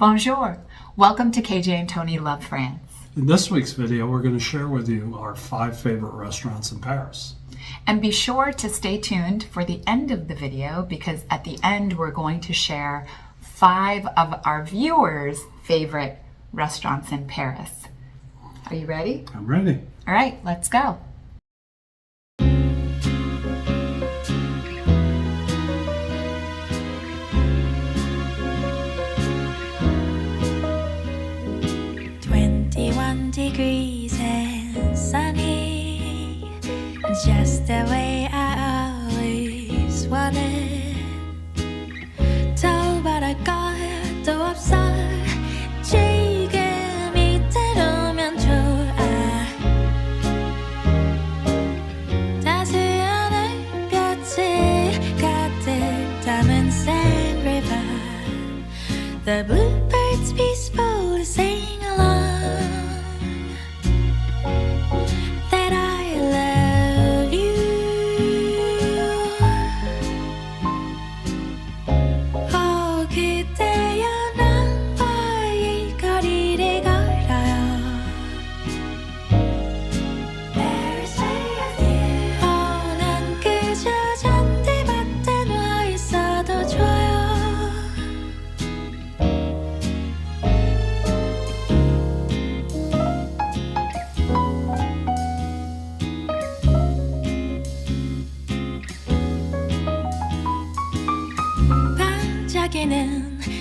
Bonjour! Welcome to KJ and Tony Love France. In this week's video, we're going to share with you our 5 favorite restaurants in Paris. And be sure to stay tuned for the end of the video because at the end we're going to share 5 of our viewers' favorite restaurants in Paris. Are you ready? I'm ready. All right, let's go. Degrees and sunny, just the way I always wanted. 더 바랄 것도 없어. 지금 이대로면 좋아. 따스한 햇볕이 가득 담은 Seine River. The bluebirds peacefully sing along.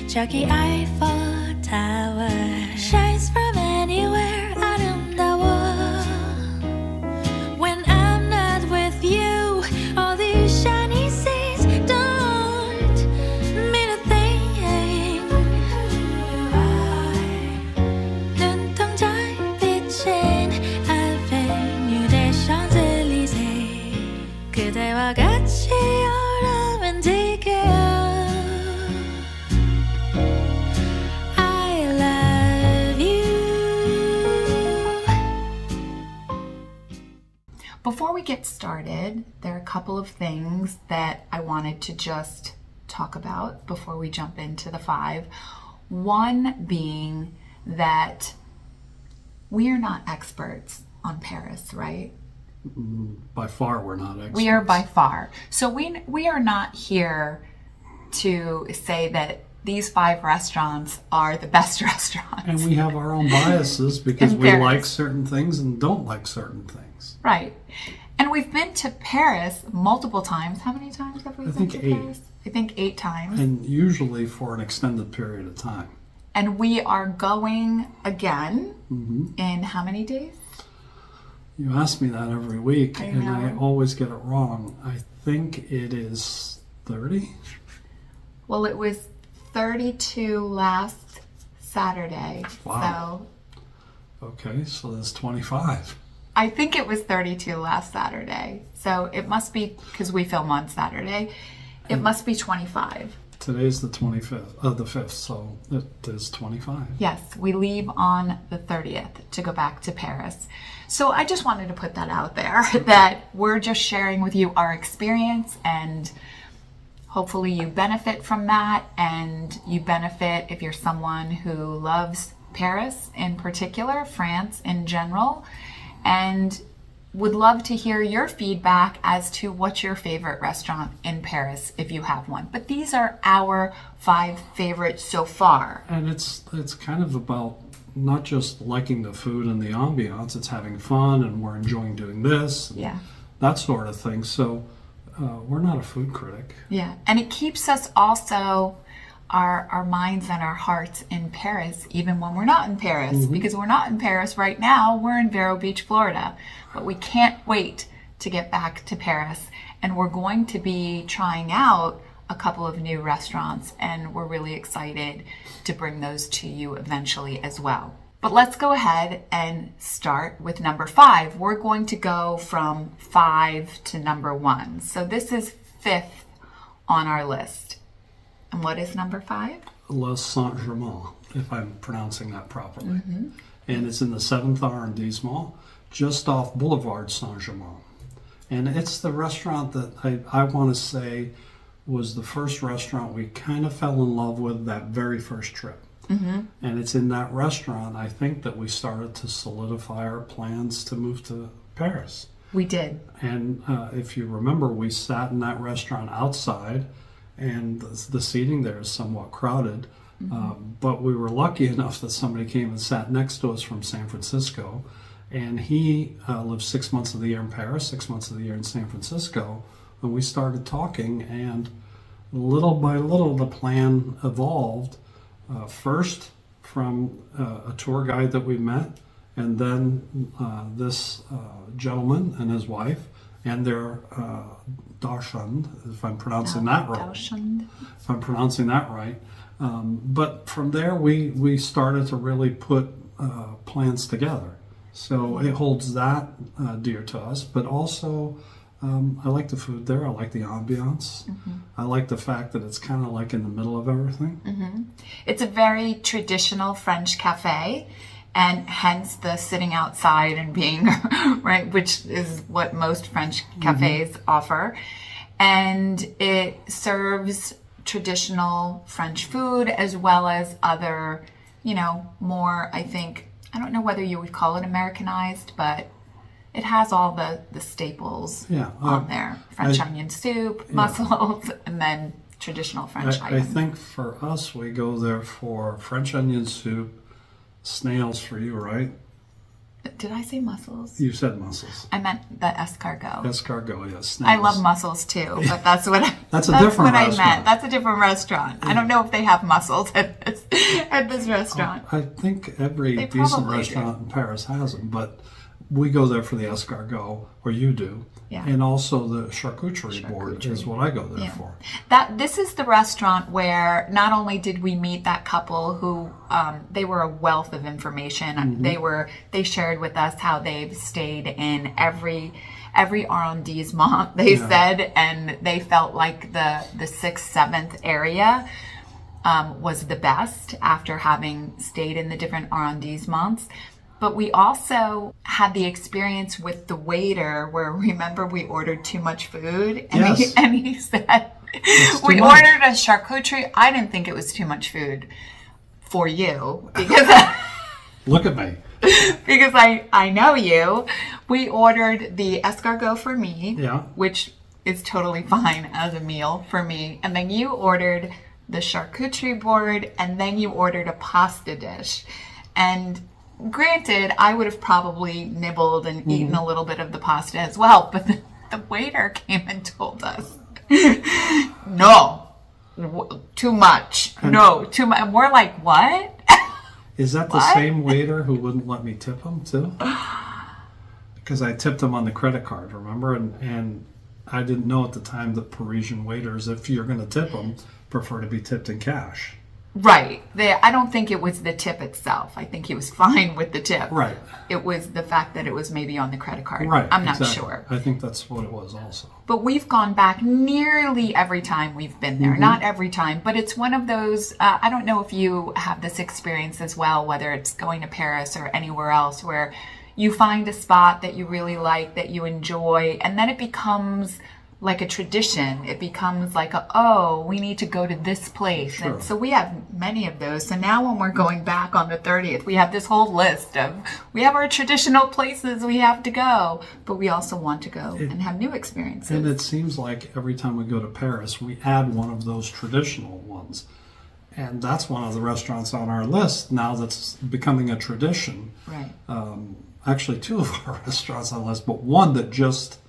저기 Eiffel Tower shines from anywhere 아름다워. When I'm not with you, all these shiny seas don't mean a thing. 눈동자 비친 Avenue des Champs-Élysées 그대와 같이 오르면 지겨. Before we get started, there are a couple of things that I wanted to just talk about before we jump into the 5. One being that we are not experts on Paris, right? By far, we're not experts. We are by far. So we are not here to say that these 5 restaurants are the best restaurants. And we have our own biases because we like certain things and don't like certain things. Right. And we've been to Paris multiple times. How many times have we been to Paris? I think 8 times. And usually for an extended period of time. And we are going again in how many days? You ask me that every week, I know. and I always get it wrong. I think it is 30. Well, it was 32 last Saturday. Wow. So okay, so that's 25. I think it was 32 last Saturday. So it must be, because we film on Saturday, it must be 25. Today's the 25th, the 5th, so it is 25. Yes, we leave on the 30th to go back to Paris. So I just wanted to put that out there, that we're just sharing with you our experience, and hopefully you benefit from that, and you benefit if you're someone who loves Paris in particular, France in general, and would love to hear your feedback as to what's your favorite restaurant in Paris if you have one. But these are our 5 favorites so far. And it's kind of about not just liking the food and the ambiance, it's having fun and we're enjoying doing this, and that sort of thing. So we're not a food critic. Yeah, and it keeps us also our minds and our hearts in Paris, even when we're not in Paris, because we're not in Paris right now, we're in Vero Beach, Florida, but we can't wait to get back to Paris, and we're going to be trying out a couple of new restaurants, and we're really excited to bring those to you eventually as well. But let's go ahead and start with number 5. We're going to go from 5 to number 1. So this is 5th on our list. And what is number 5? Le Saint-Germain, if I'm pronouncing that properly. And it's in the 7th arrondissement, just off Boulevard Saint-Germain. And it's the restaurant that I want to say was the first restaurant we kind of fell in love with that very first trip. And it's in that restaurant, I think, that we started to solidify our plans to move to Paris. We did. And if you remember, we sat in that restaurant outside, and the seating there is somewhat crowded. But we were lucky enough that somebody came and sat next to us from San Francisco, and he lived 6 months of the year in Paris, 6 months of the year in San Francisco, and we started talking, and little by little the plan evolved, first from a tour guide that we met, and then this gentleman and his wife and their Darshand, if I'm pronouncing that right. If I'm pronouncing that right. But from there, we started to really put plans together. So it holds that dear to us. But also, I like the food there. I like the ambiance. I like the fact that it's kind of like in the middle of everything. It's a very traditional French cafe, and hence the sitting outside and being, right, which is what most French cafes offer. And it serves traditional French food as well as other, more, I think, I don't know whether you would call it Americanized, but it has all the staples on there. French onion soup, mussels, and then traditional French items. I think for us, we go there for French onion soup, snails for you, right? Did I say mussels? You said mussels. I meant the escargot. Escargot, yes. Snails. I love mussels too, but that's what that's a different what restaurant. I meant. That's a different restaurant. I don't know if they have mussels at this restaurant. I think every decent restaurant in Paris has them, but we go there for the escargot, or you do. Yeah. And also the charcuterie board is what I go there for. This is the restaurant where not only did we meet that couple who they were a wealth of information. They shared with us how they've stayed in every arrondissement they said, and they felt like the 6th, 7th area was the best after having stayed in the different arrondissements. But we also had the experience with the waiter where, remember, we ordered too much food? And, he said, we ordered a charcuterie. I didn't think it was too much food for you. Because look at me. Because I know you. We ordered the escargot for me, which is totally fine as a meal for me. And then you ordered the charcuterie board, and then you ordered a pasta dish. And granted, I would have probably nibbled and eaten a little bit of the pasta as well, but the waiter came and told us, no, too much. No, too much. And we're like, what? Is that the same waiter who wouldn't let me tip him too? Because I tipped him on the credit card, remember? And I didn't know at the time that Parisian waiters, if you're going to tip them, prefer to be tipped in cash. Right. I don't think it was the tip itself. I think he was fine with the tip. Right. It was the fact that it was maybe on the credit card. Right. I'm not sure. I think that's what it was also. But we've gone back nearly every time we've been there. Not every time, but it's one of those, I don't know if you have this experience as well, whether it's going to Paris or anywhere else, where you find a spot that you really like, that you enjoy, and then it becomes like a tradition. It becomes like we need to go to this place. Sure. And so we have many of those. So now when we're going back on the 30th, we have this whole list of, we have our traditional places we have to go, but we also want to go and have new experiences. And it seems like every time we go to Paris, we add one of those traditional ones. And that's one of the restaurants on our list now that's becoming a tradition. Right. Actually, two of our restaurants on the list, but one that just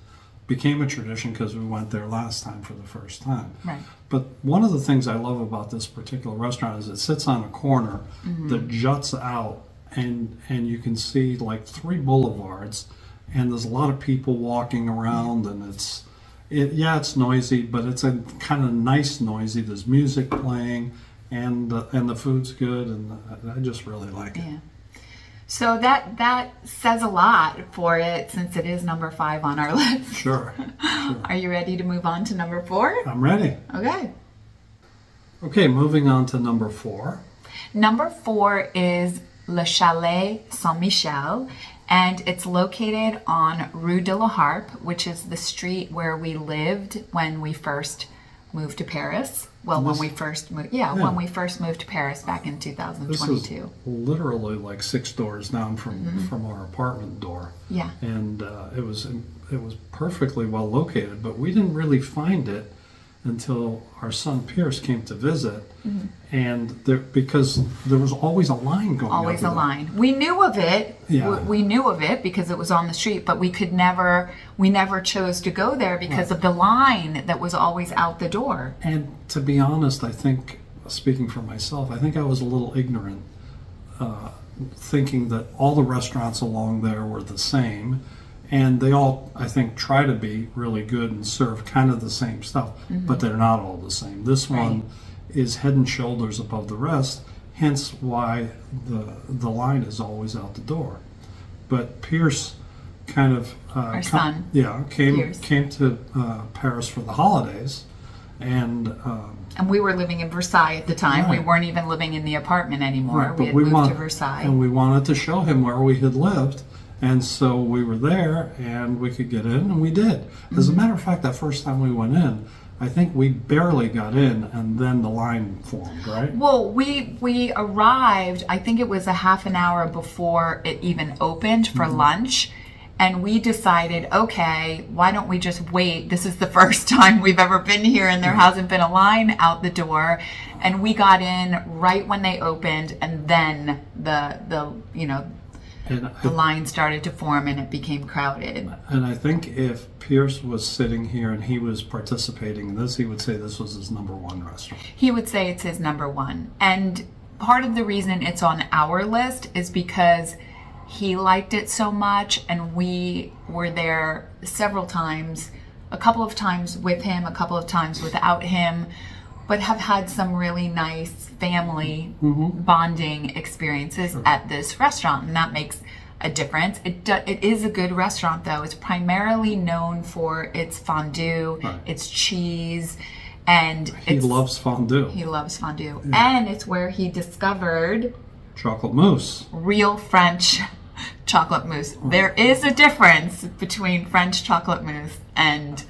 became a tradition because we went there last time for the first time. Right. But one of the things I love about this particular restaurant is it sits on a corner that juts out, and you can see like 3 boulevards, and there's a lot of people walking around, and it's noisy, but it's a kind of nice noisy. There's music playing, and the food's good, and I just really like it. Yeah. So that says a lot for it, since it is number 5 on our list. Sure. Are you ready to move on to number 4? I'm ready. Okay, moving on to number 4. Number 4 is Le Chalet Saint-Michel, and it's located on Rue de la Harpe, which is the street where we lived when we first moved to Paris. Well, when we first moved, when we first moved to Paris back in 2022. This is literally like 6 doors down from our apartment door. Yeah. And it was perfectly well located, but we didn't really find it until our son Pierce came to visit, and because there was always a line going. Always a line. We knew of it. Yeah. We knew of it because it was on the street, but we never chose to go there because of the line that was always out the door. And to be honest, I think, speaking for myself, I think I was a little ignorant, thinking that all the restaurants along there were the same. And they all, I think, try to be really good and serve kind of the same stuff, but they're not all the same. This one is head and shoulders above the rest, hence why the line is always out the door. But Pierce kind of Our son, came to Paris for the holidays, and we were living in Versailles at the time. Right. We weren't even living in the apartment anymore. Right, we had moved to Versailles, and we wanted to show him where we had lived. And so we were there, and we could get in, and we did. As a matter of fact, that first time we went in, I think we barely got in, and then the line formed, right? Well, we arrived, I think it was a half an hour before it even opened for lunch, and we decided, okay, why don't we just wait? This is the first time we've ever been here, and there hasn't been a line out the door. And we got in right when they opened, and then the line started to form and it became crowded. And I think if Pierce was sitting here and he was participating in this, he would say this was his number one restaurant. He would say it's his number one. And part of the reason it's on our list is because he liked it so much, and we were there several times, a couple of times with him, a couple of times without him, but have had some really nice family bonding experiences at this restaurant, and that makes a difference. It is a good restaurant, though. It's primarily known for its fondue, its cheese, and he loves fondue. He loves fondue, and it's where he discovered chocolate mousse, real French chocolate mousse. There is a difference between French chocolate mousse and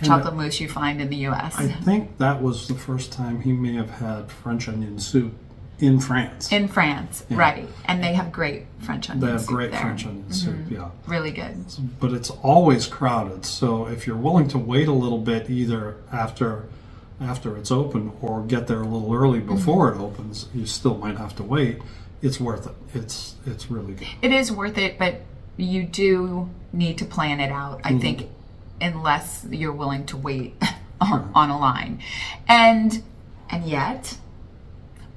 chocolate mousse you find in the U.S. I think that was the first time he may have had French onion soup in France. In France, right. And they have great French onion soup. They have great there. French onion soup, yeah. Really good. But it's always crowded, so if you're willing to wait a little bit, either after it's open or get there a little early before it opens, you still might have to wait. It's worth it. It's really good. It is worth it, but you do need to plan it out, I think, unless you're willing to wait on a line. And yet,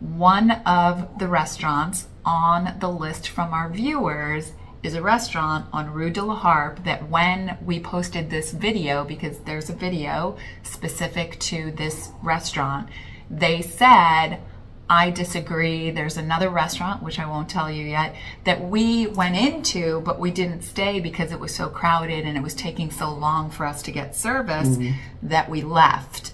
one of the restaurants on the list from our viewers is a restaurant on Rue de la Harpe that when we posted this video, because there's a video specific to this restaurant, they said, I disagree. There's another restaurant, which I won't tell you yet, that we went into, but we didn't stay because it was so crowded and it was taking so long for us to get service that we left.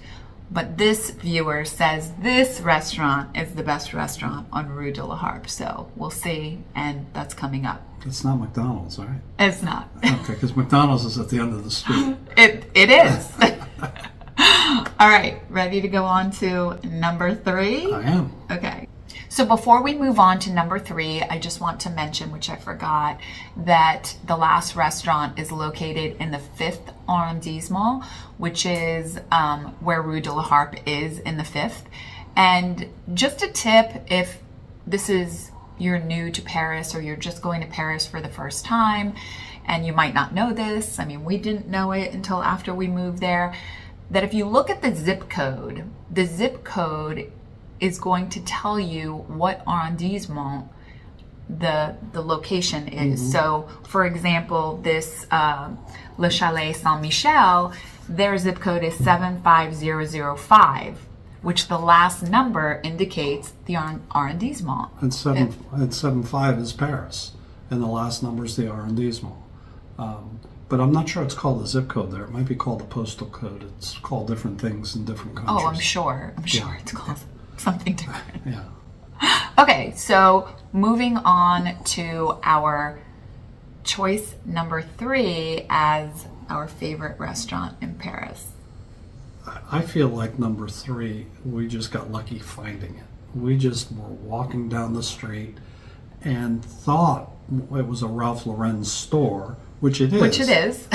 But this viewer says this restaurant is the best restaurant on Rue de la Harpe. So we'll see, and that's coming up. It's not McDonald's, right? It's not. Okay, because McDonald's is at the end of the street. It is. All right, ready to go on to number 3? I am. Okay. So before we move on to number 3, I just want to mention, which I forgot, that the last restaurant is located in the 5th arrondissement, which is where Rue de la Harpe is in the 5th. And just a tip, if you're new to Paris or you're just going to Paris for the first time, and you might not know this, I mean, we didn't know it until after we moved there, that if you look at the zip code is going to tell you what arrondissement the location is. So, for example, this Le Chalet Saint-Michel, their zip code is 75005, which the last number indicates the arrondissement. And 75 is Paris, and the last number is the arrondissement. But I'm not sure it's called the zip code there. It might be called the postal code. It's called different things in different countries. Oh, I'm sure it's called something different. Yeah. Okay, so moving on to our choice number 3 as our favorite restaurant in Paris. I feel like number 3, we just got lucky finding it. We just were walking down the street and thought it was a Ralph Lauren store, which it is. Which it is.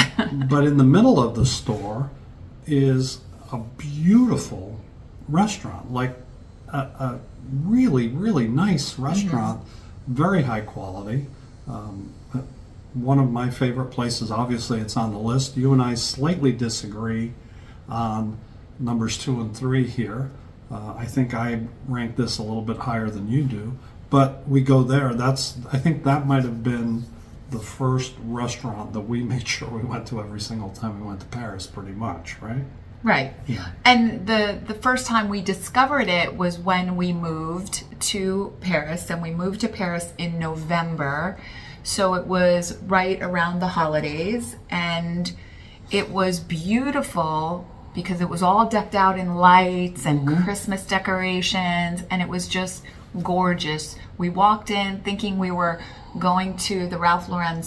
But in the middle of the store is a beautiful restaurant, like a really, really nice restaurant, very high quality. One of my favorite places, obviously it's on the list. You and I slightly disagree on numbers 2 and 3 here. I think I rank this a little bit higher than you do, but we go there. I think that might have been the first restaurant that we made sure we went to every single time we went to Paris, pretty much, right? Right. Yeah. And the first time we discovered it was when we moved to Paris, and we moved to Paris in November. So it was right around the holidays, and it was beautiful because it was all decked out in lights and Christmas decorations, and it was just gorgeous. We walked in thinking we were going to the Ralph Lauren,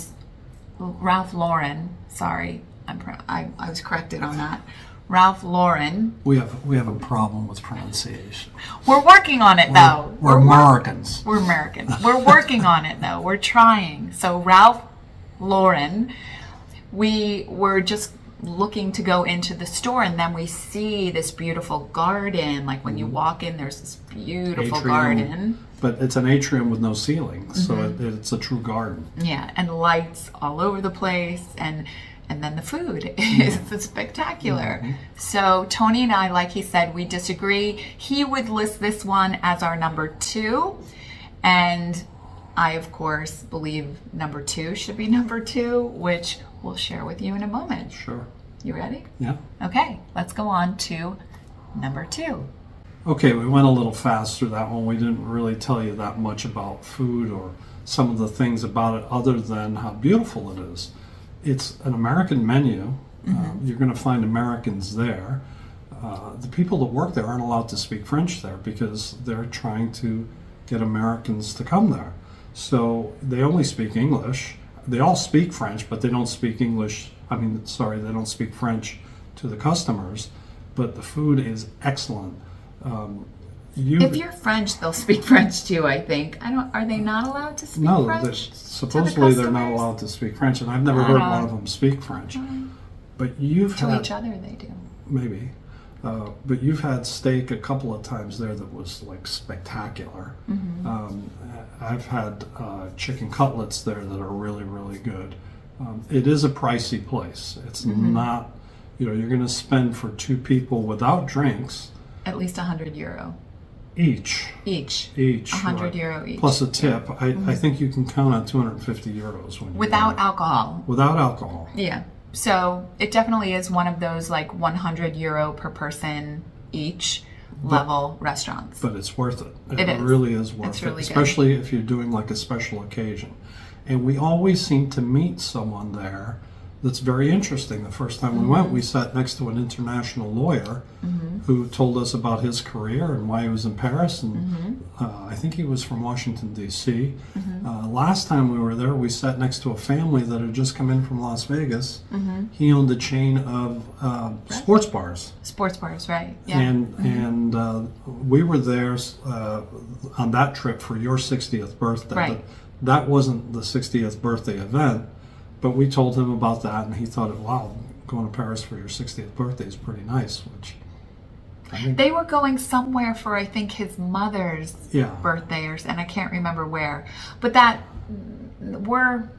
sorry, I was corrected on that. Ralph Lauren. We have a problem with pronunciation. We're working on it though. We're Americans. We're Americans. We're working on it though. We're trying. So Ralph Lauren, we were just looking to go into the store, and then we see this beautiful garden. Like when you walk in, there's this beautiful garden. But it's an atrium with no ceiling, so it's a true garden. Yeah, and lights all over the place, and then the food is spectacular. So Tony and I, like he said, we disagree. He would list this one as our number 2, and I, of course, believe number 2 should be number 2, which we'll share with you in a moment. Sure. You ready? Yeah. Okay, let's go on to number 2. Okay, we went a little fast through that one. We didn't really tell you that much about food or some of the things about it other than how beautiful it is. It's an American menu. You're going to find Americans there. The people that work there aren't allowed to speak French there because they're trying to get Americans to come there. So they only speak English. They all speak French, but they don't speak English. They don't speak French to the customers. But the food is excellent. If you're French, they'll speak French too, I think. Are they not allowed to speak French? No, supposedly they're not allowed to speak French, and I've never heard one of them speak French. But to each other they do. Maybe. But you've had steak a couple of times there that was like spectacular. I've had chicken cutlets there that are really, really good. It is a pricey place. It's not, you're going to spend for 2 people without drinks. At least €100. Each. 100 right. euro each. Plus a tip. I think you can count on 250 euros when without alcohol. Without alcohol. Yeah. So it definitely is one of those like €100 per person each level restaurants. But it's worth it. It is. Really is worth It's it. really Especially if you're doing like a special occasion. And we always seem to meet someone there that's very interesting. The first time we went, we sat next to an international lawyer who told us about his career and why he was in Paris. And I think he was from Washington, D.C. Last time we were there, we sat next to a family that had just come in from Las Vegas. He owned a chain of sports bars. Sports bars, right. Yeah. And we were there on that trip for your 60th birthday. Right. But that wasn't the 60th birthday event. But we told him about that, and he thought, wow, going to Paris for your 60th birthday is pretty nice, which I think... They were going somewhere for, I think, his mother's birthday, and I can't remember where. But that, we're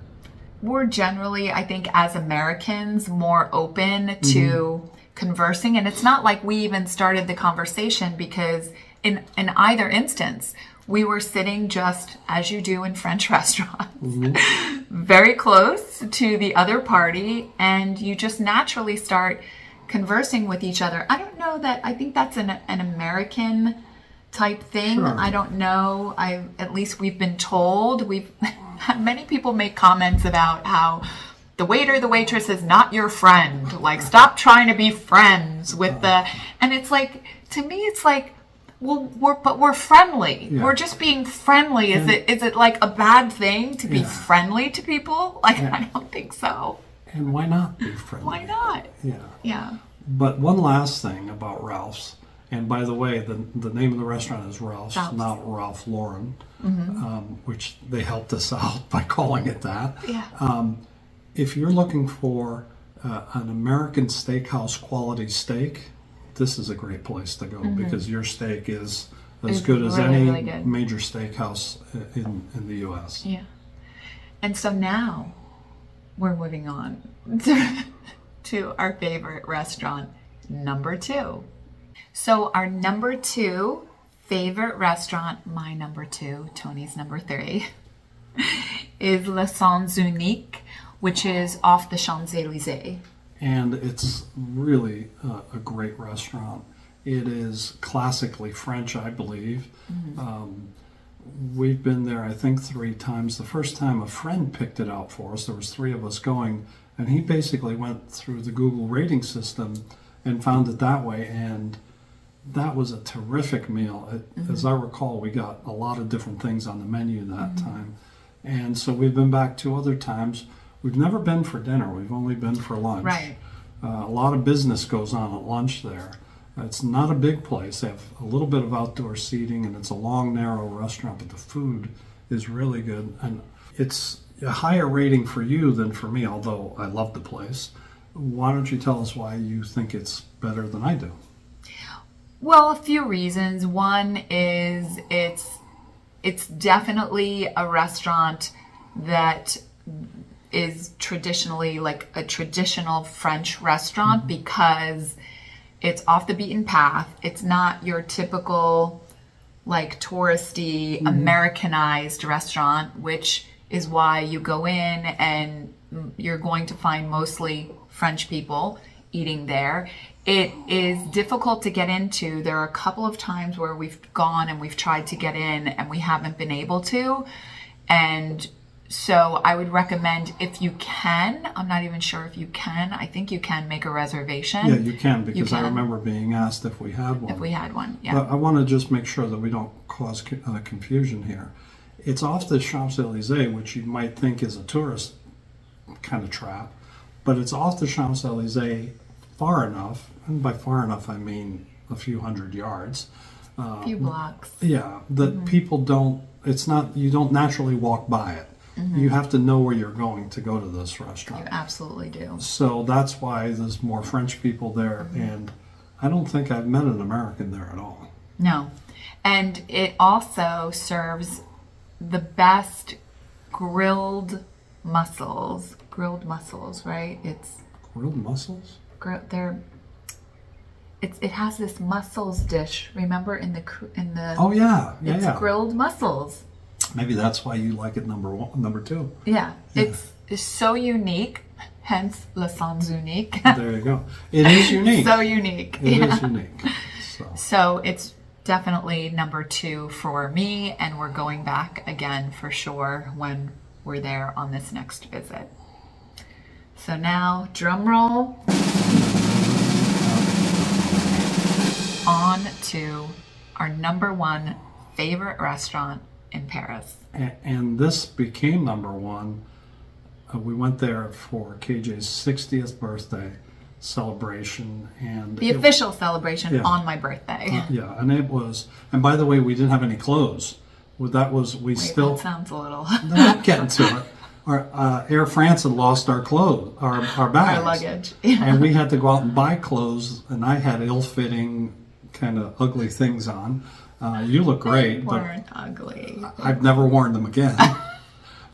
generally, I think, as Americans, more open to conversing. And it's not like we even started the conversation because in either instance, we were sitting just as you do in French restaurants, very close to the other party, and you just naturally start conversing with each other. I don't know that, I think that's an American type thing. Sure. I don't know. At least we've been told. We've had many people make comments about how the waiter, the waitress is not your friend. Like, stop trying to be friends with and it's like, to me, it's like, well, we're friendly. Yeah. We're just being friendly. Is it like a bad thing to be friendly to people? Like, I don't think so. And why not be friendly? Why not? Yeah. Yeah. But one last thing about Ralph's, and by the way, the name of the restaurant is Ralph's. Not Ralph Lauren, which they helped us out by calling it that. Yeah. If you're looking for an American steakhouse quality steak, this is a great place to go because your steak is as good as really, any really good. major steakhouse in the U.S. Yeah. And so now we're moving on to our favorite restaurant, number 2. So our number 2 favorite restaurant, my number 2, Tony's number 3, is Le Sanunique, which is off the Champs-Élysées. And it's really a great restaurant. It is classically French, I believe. We've been there, I think, 3 times. The first time a friend picked it out for us, there was 3 of us going, and he basically went through the Google rating system and found it that way, and that was a terrific meal. As I recall, we got a lot of different things on the menu that time. And so we've been back 2 other times. We've never been for dinner. We've only been for lunch. Right. A lot of business goes on at lunch there. It's not a big place. They have a little bit of outdoor seating, and it's a long, narrow restaurant, but the food is really good. And it's a higher rating for you than for me, although I love the place. Why don't you tell us why you think it's better than I do? Well, a few reasons. One is it's definitely a restaurant that is traditionally like a traditional French restaurant because it's off the beaten path. It's not your typical like touristy Americanized restaurant, which is why you go in and you're going to find mostly French people eating there. It is difficult to get into. There are a couple of times where we've gone and we've tried to get in and we haven't been able to. And so I would recommend, if you can, I'm not even sure if you can, I think you can make a reservation. Yeah, you can, because I remember being asked if we had one. If we had one, yeah. But I want to just make sure that we don't cause confusion here. It's off the Champs-Élysées, which you might think is a tourist kind of trap, but it's off the Champs-Élysées far enough, and by far enough I mean a few hundred yards. A few blocks. Yeah, that people don't, it's not, you don't naturally walk by it. You have to know where you're going to go to this restaurant. You absolutely do. So that's why there's more French people there, and I don't think I've met an American there at all. No. And it also serves the best grilled mussels. Grilled mussels, right? It's Grilled mussels? it has this mussels dish. Remember in the Oh yeah, yeah, it's yeah. grilled mussels. Maybe that's why you like it number 2. Yeah. It's so unique, hence Le Sanunique. There you go. It is unique. So unique. It is unique. So it's definitely number 2 for me, and we're going back again for sure when we're there on this next visit. So now, drum roll. On to our number 1 favorite restaurant in Paris. And this became number 1. We went there for KJ's 60th birthday celebration, and The official celebration on my birthday. yeah, and it was. And by the way, we didn't have any clothes. That was we still. That sounds a little. No, I'm getting to it. Our Air France had lost our clothes, our bags, Our luggage, and we had to go out and buy clothes. And I had ill-fitting, kind of ugly things on. You look great, They but weren't ugly. I've never worn them again.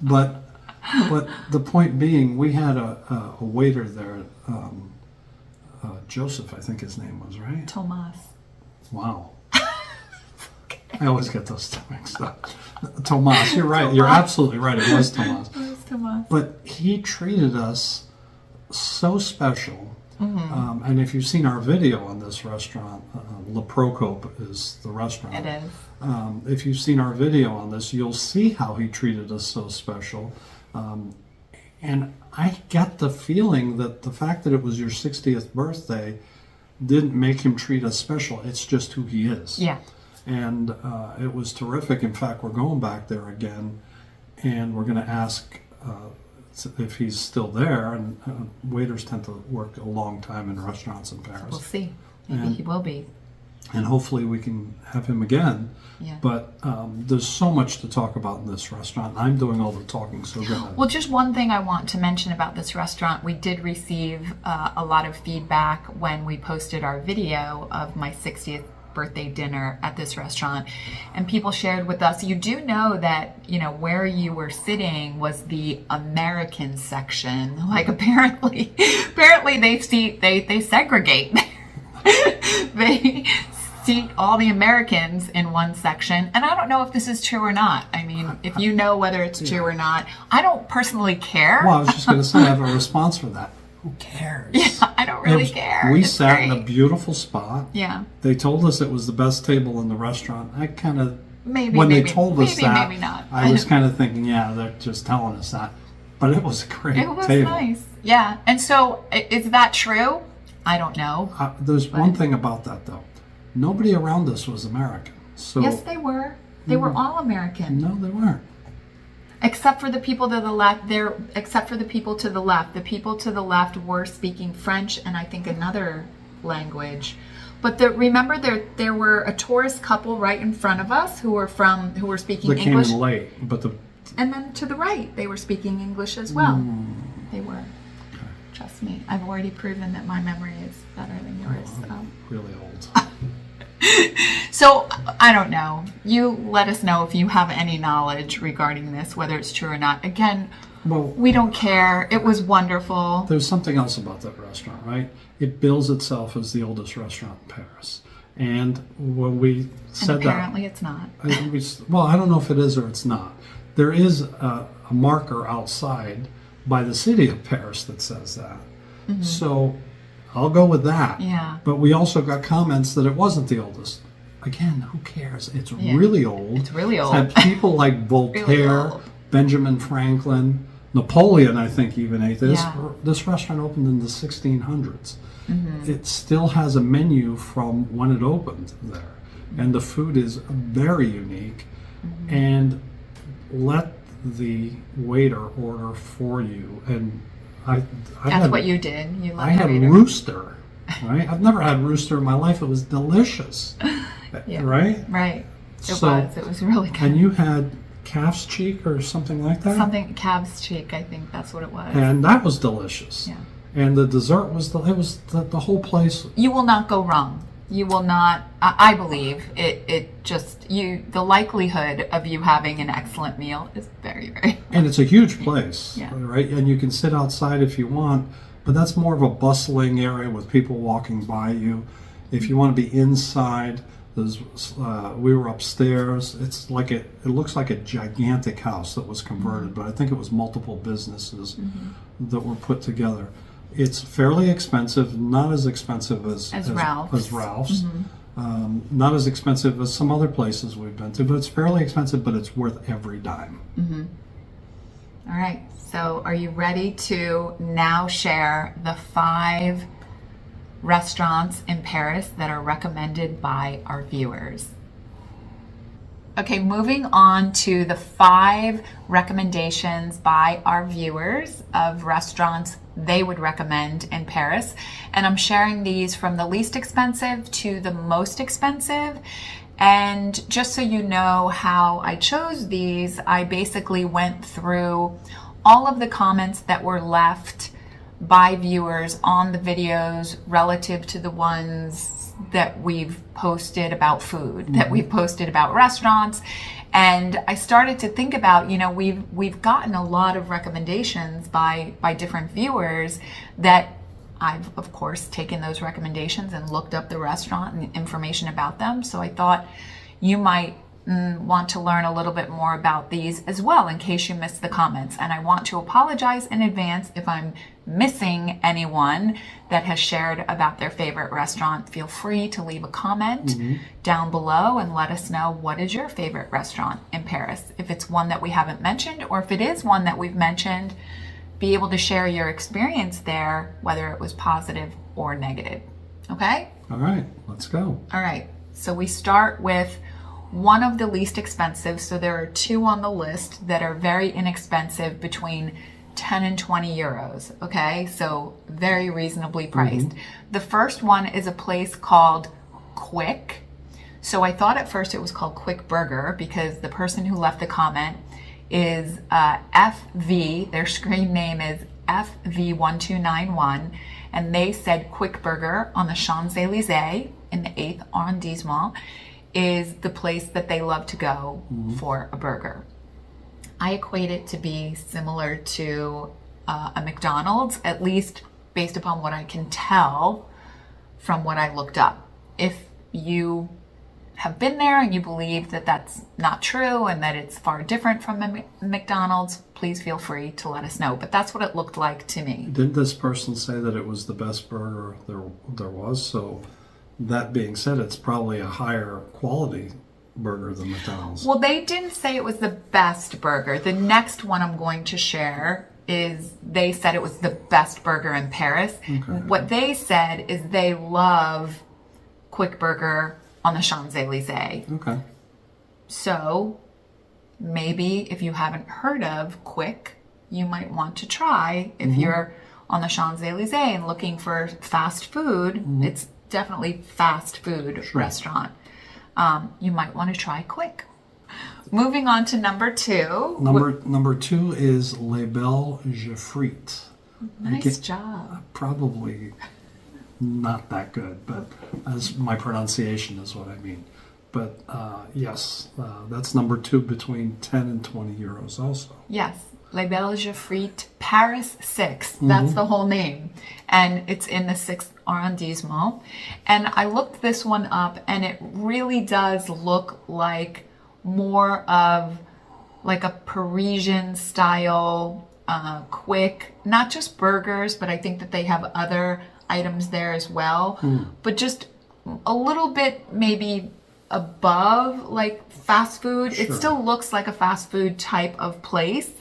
but the point being, we had a waiter there, Joseph, I think his name was, right? Thomas. Wow. I always get those two mixed up. Tomas, you're right. You're absolutely right. It was Tomas. It was Thomas. But he treated us so special. And if you've seen our video on this restaurant, Le Procope is the restaurant. It is. If you've seen our video on this, you'll see how he treated us so special. And I get the feeling that the fact that it was your 60th birthday didn't make him treat us special. It's just who he is. Yeah. And it was terrific. In fact, we're going back there again, and we're going to ask if he's still there. And waiters tend to work a long time in restaurants in Paris. We'll see. Maybe And- he will be. And hopefully we can have him again. Yeah. But there's so much to talk about in this restaurant. I'm doing all the talking, so go ahead. Well, just one thing I want to mention about this restaurant. We did receive a lot of feedback when we posted our video of my 60th birthday dinner at this restaurant, and people shared with us, you do know that, you know, where you were sitting was the American section. Like apparently they segregate. They seat all the Americans in one section, and I don't know if this is true or not. I mean, if you know whether it's true or not, I don't personally care. Well, I was just going to say, I have a response for that. Who cares? Yeah, I don't really care. We It's sat in a great. beautiful spot. Yeah, They told us it was the best table in the restaurant. I kind of, maybe. when maybe, they told us maybe, that, maybe not. I was kind of thinking, yeah, they're just telling us that. But it was a great It was table. nice. Yeah, and so is that true? I don't know. There's one thing about that, though. Nobody around us was American. So Yes, they were. They were all American. No, they weren't. Except for the people to the left, except for the people to the left. The people to the left were speaking French and I think another language. But remember there were a tourist couple right in front of us who were speaking They came English. in late, but And then to the right, they were speaking English as well. Hmm. They were. Trust me, I've already proven that my memory is better than yours. I'm really old. So I don't know. You let us know if you have any knowledge regarding this, whether it's true or not. Again, Well, we don't care. It was wonderful. there's something else about that restaurant, right? It bills itself as the oldest restaurant in Paris. And when we And said apparently it's not. well, I don't know if it is or it's not. There is a marker outside by the city of Paris that says that. So I'll go with that. Yeah. But we also got comments that it wasn't the oldest. Again, who cares? It's Yeah. really old. It's really old. Had people like Voltaire, old. Benjamin Franklin, Napoleon, I think, even ate this. Yeah. This restaurant opened in the 1600s. It still has a menu from when it opened there. And the food is very unique. And let the waiter order for you. And I That's had, what you did. You let I had the waiter. rooster. Right? I've never had rooster in my life. It was delicious. Yeah. Right? Right. So- It was really good. And you had calf's cheek or something like that? Something calf's cheek, I think that's what it was. And that was delicious. Yeah. And the dessert was the whole place. You will not go wrong. You will not. I believe the likelihood of you having an excellent meal is very, very. And it's a huge place, Yeah. right? And you can sit outside if you want, but that's more of a bustling area with people walking by you. If you want to be inside, we were upstairs. It looks like a gigantic house that was converted, but I think it was multiple businesses that were put together. It's fairly expensive, not as expensive as Ralph's. As Ralph's. Not as expensive as some other places we've been to, but it's fairly expensive, but it's worth every dime. All right. So, are you ready to now share the 5 restaurants in Paris that are recommended by our viewers? Okay, moving on to the 5 recommendations by our viewers of restaurants they would recommend in Paris. And I'm sharing these from the least expensive to the most expensive. And just so you know how I chose these, I basically went through all of the comments that were left by viewers on the videos relative to the ones that we've posted about food, that we've posted about restaurants. And I started to think about, we've gotten a lot of recommendations by different viewers that I've, of course, taken those recommendations and looked up the restaurant and information about them. So I thought you might want to learn a little bit more about these as well in case you missed the comments. And I want to apologize in advance if I'm missing anyone that has shared about their favorite restaurant. Feel free to leave a comment down below and let us know what is your favorite restaurant in Paris. If it's one that we haven't mentioned, or if it is one that we've mentioned, be able to share your experience there, whether it was positive or negative. Okay? All right, let's go. All right. So we start with one of the least expensive. So there are 2 on the list that are very inexpensive, between 10 and 20 euros. Okay, so very reasonably priced. The first one is a place called Quick. So I thought at first it was called Quick Burger because the person who left the comment is FV. Their screen name is FV1291, and they said Quick Burger on the Champs-Élysées in the 8th arrondissement is the place that they love to go for a burger. I equate it to be similar to a McDonald's, at least based upon what I can tell from what I looked up. If you have been there and you believe that that's not true and that it's far different from a McDonald's, please feel free to let us know. But that's what it looked like to me. Didn't this person say that it was the best burger there was? So that being said, it's probably a higher quality burger than McDonald's. Well, they didn't say it was the best burger. The next one I'm going to share is they said it was the best burger in Paris. What they said is they love Quick Burger on the Champs-Élysées. Okay. So maybe if you haven't heard of Quick, you might want to try. If you're on the Champs-Élysées and looking for fast food, it's definitely fast food restaurant. You might want to try Quick. Moving on to number 2. Number 2 is Les Belles Frites. Nice job. Probably not that good, but as my pronunciation is what I mean. But yes, that's number 2 between 10 and 20 euros also. Yes. Les Belles Frites, Paris 6. That's the whole name. And it's in the 6th arrondissement. And I looked this one up, and it really does look like more of like a Parisian style, quick, not just burgers, but I think that they have other items there as well. But just a little bit maybe above like fast food. It still looks like a fast food type of place.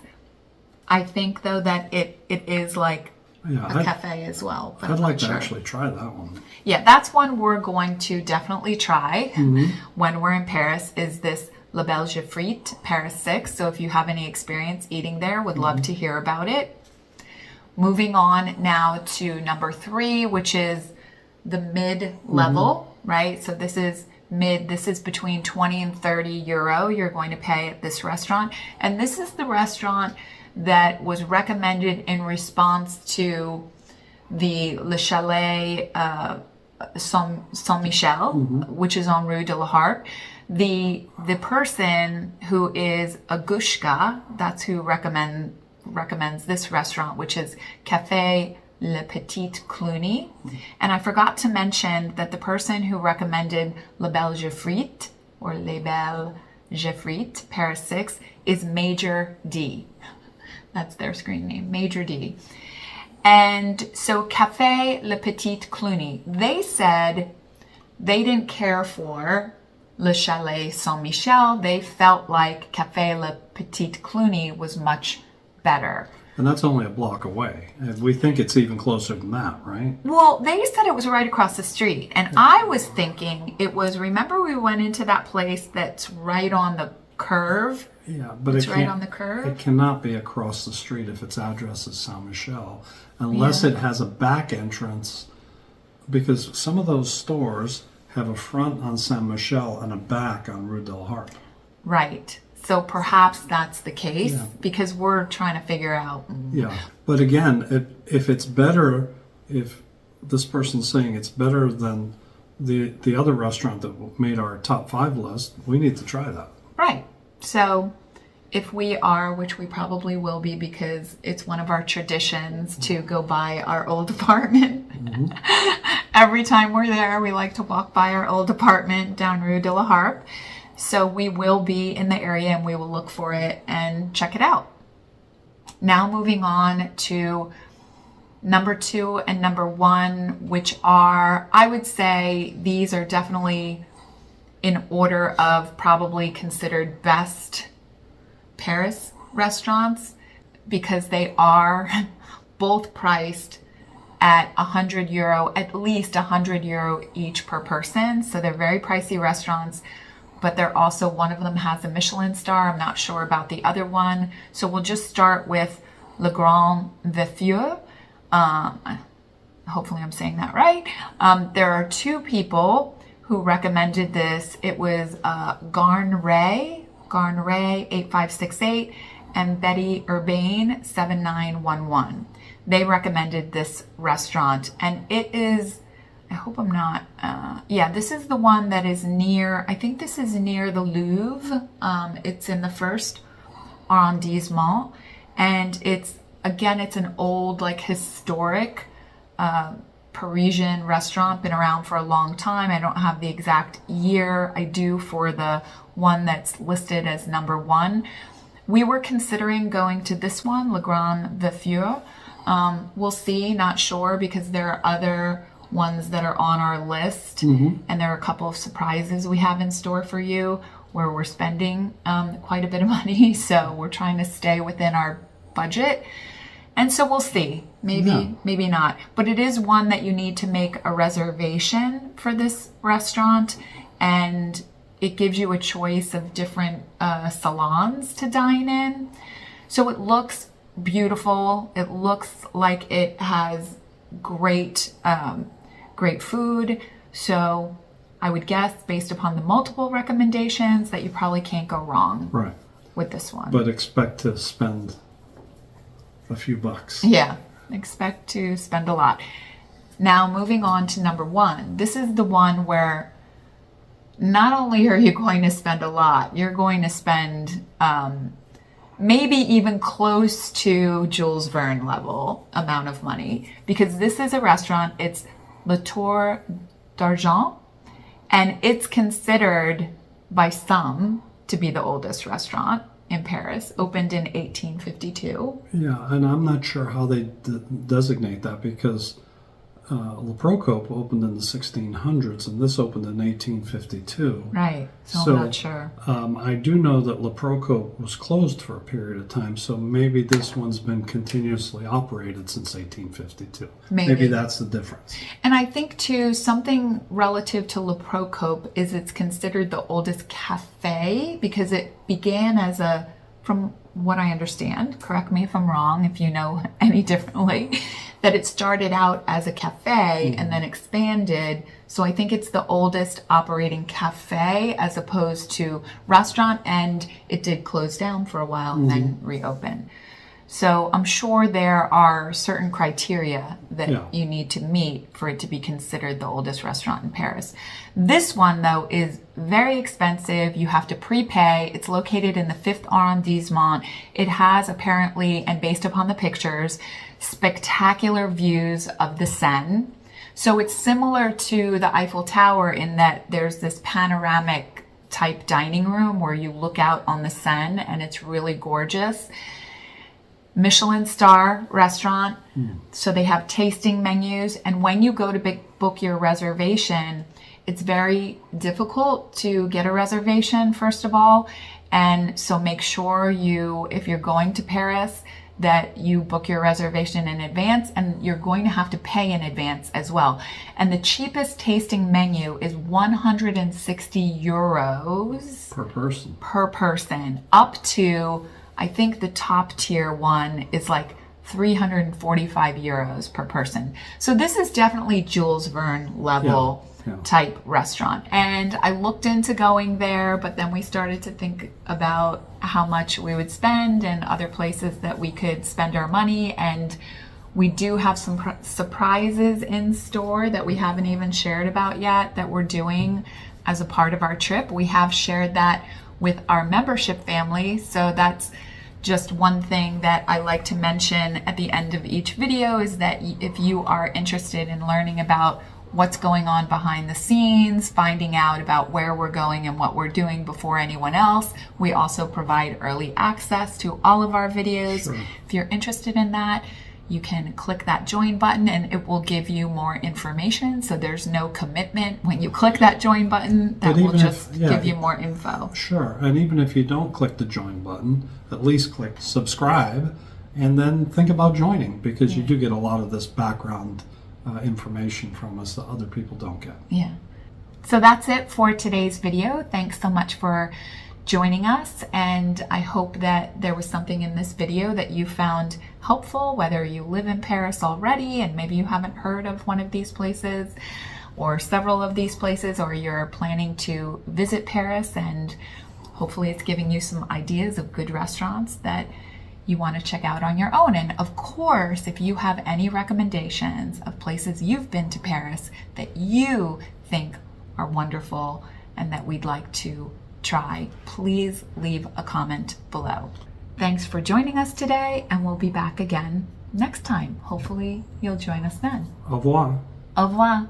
I think though that it is like a cafe as well. But I'd like to actually try that one. Yeah, that's one we're going to definitely try when we're in Paris, is this Les Belles Frites, Paris 6. So if you have any experience eating there, would love to hear about it. Moving on now to number 3, which is the mid-level, right? So this is mid, this is between 20 and 30 euro you're going to pay at this restaurant. And this is the restaurant that was recommended in response to the Le Chalet Saint-Michel, which is on Rue de la Harp. The person who is Agushka, that's who recommends this restaurant, which is Café Le Petit Cloluy. And I forgot to mention that the person who recommended Les Belles Frites, or Les Belles Frites, Paris 6, is Major D. That's their screen name, Major D. And so Café Le Petit Cloluy, they said they didn't care for Le Chalet Saint-Michel. They felt like Café Le Petit Cloluy was much better. And that's only a block away. And we think it's even closer than that, right? Well, they said it was right across the street. And I was thinking it was, remember we went into that place that's right on the curve? Yeah, but it's right on the curve. It cannot be across the street if its address is Saint-Michel, unless it has a back entrance, because some of those stores have a front on Saint-Michel and a back on Rue de la Harpe. Right. So perhaps that's the case, because we're trying to figure out. Yeah, but again, if it's better, if this person's saying it's better than the other restaurant that made our top 5 list, we need to try that. Right. So if we are, which we probably will be, because it's one of our traditions to go by our old apartment. Every time we're there, we like to walk by our old apartment down Rue de la Harpe. So we will be in the area and we will look for it and check it out. Now moving on to number 2 and number 1, which are, I would say these are definitely in order of probably considered best Paris restaurants, because they are both priced at 100 euro, at least 100 euro each per person. So they're very pricey restaurants, but they're also, one of them has a Michelin-Star. I'm not sure about the other one. So we'll just start with Le Grand Vieux. Hopefully I'm saying that right. There are two people who recommended this. It was Garnray 8568 and Betty Urbane 7911. They recommended this restaurant, and it is, I hope I'm not, this is the one that is near, I think this is near the Louvre. It's in the first arrondissement, and it's an old, like, historic Parisian restaurant, been around for a long time. I don't have the exact year. I do for the one that's listed as number 1. We were considering going to this one, Le Grand Vieux. We'll see, not sure, because there are other ones that are on our list, and there are a couple of surprises we have in store for you where we're spending quite a bit of money, so we're trying to stay within our budget. And so we'll see. Maybe not. But it is one that you need to make a reservation for this restaurant, and it gives you a choice of different salons to dine in. So it looks beautiful. It looks like it has great food. So I would guess, based upon the multiple recommendations, that you probably can't go wrong with this one. But expect to spend a few bucks. Yeah, expect to spend a lot. Now, moving on to number 1. This is the one where not only are you going to spend a lot, you're going to spend maybe even close to Jules Verne level amount of money, because this is a restaurant. It's Le Tour d'Argent, and it's considered by some to be the oldest restaurant in Paris, opened in 1852. Yeah, and I'm not sure how they designate that, because Le Procope opened in the 1600s, and this opened in 1852. Right, so I'm not sure. I do know that Le Procope was closed for a period of time, so maybe this one's been continuously operated since 1852. Maybe that's the difference. And I think, too, something relative to Le Procope is it's considered the oldest café, because it began as from what I understand, correct me if I'm wrong, if you know any differently, that it started out as a cafe and then expanded. So I think it's the oldest operating cafe as opposed to restaurant, and it did close down for a while and then reopen. So I'm sure there are certain criteria that you need to meet for it to be considered the oldest restaurant in Paris. This one, though, is very expensive. You have to prepay. It's located in the 5th arrondissement. It has apparently, and based upon the pictures, spectacular views of the Seine. So it's similar to the Eiffel Tower in that there's this panoramic type dining room where you look out on the Seine, and it's really gorgeous. Michelin-Star restaurant. So they have tasting menus, and when you go to book your reservation, it's very difficult to get a reservation, first of all. And so make sure if you're going to Paris, that you book your reservation in advance, and you're going to have to pay in advance as well. And the cheapest tasting menu is 160 euros per person, up to, I think the top tier one is like 345 euros per person. So this is definitely Jules Verne level type restaurant. And I looked into going there, but then we started to think about how much we would spend and other places that we could spend our money. And we do have some surprises in store that we haven't even shared about yet that we're doing as a part of our trip. We have shared that with our membership family. So that's just one thing that I like to mention at the end of each video, is that if you are interested in learning about what's going on behind the scenes, finding out about where we're going and what we're doing before anyone else, we also provide early access to all of our videos. Sure. If you're interested in that, you can click that join button and it will give you more information. So there's no commitment when you click that join button. That will just give you more info. Sure. And even if you don't click the join button, at least click subscribe and then think about joining, because you do get a lot of this background information from us that other people don't get. Yeah. So that's it for today's video. Thanks so much for joining us, and I hope that there was something in this video that you found helpful, whether you live in Paris already and maybe you haven't heard of one of these places or several of these places, or you're planning to visit Paris, and hopefully it's giving you some ideas of good restaurants that you want to check out on your own. And of course, if you have any recommendations of places you've been to Paris that you think are wonderful and that we'd like to try, please leave a comment below. Thanks for joining us today, and we'll be back again next time. Hopefully you'll join us then. Au revoir. Au revoir.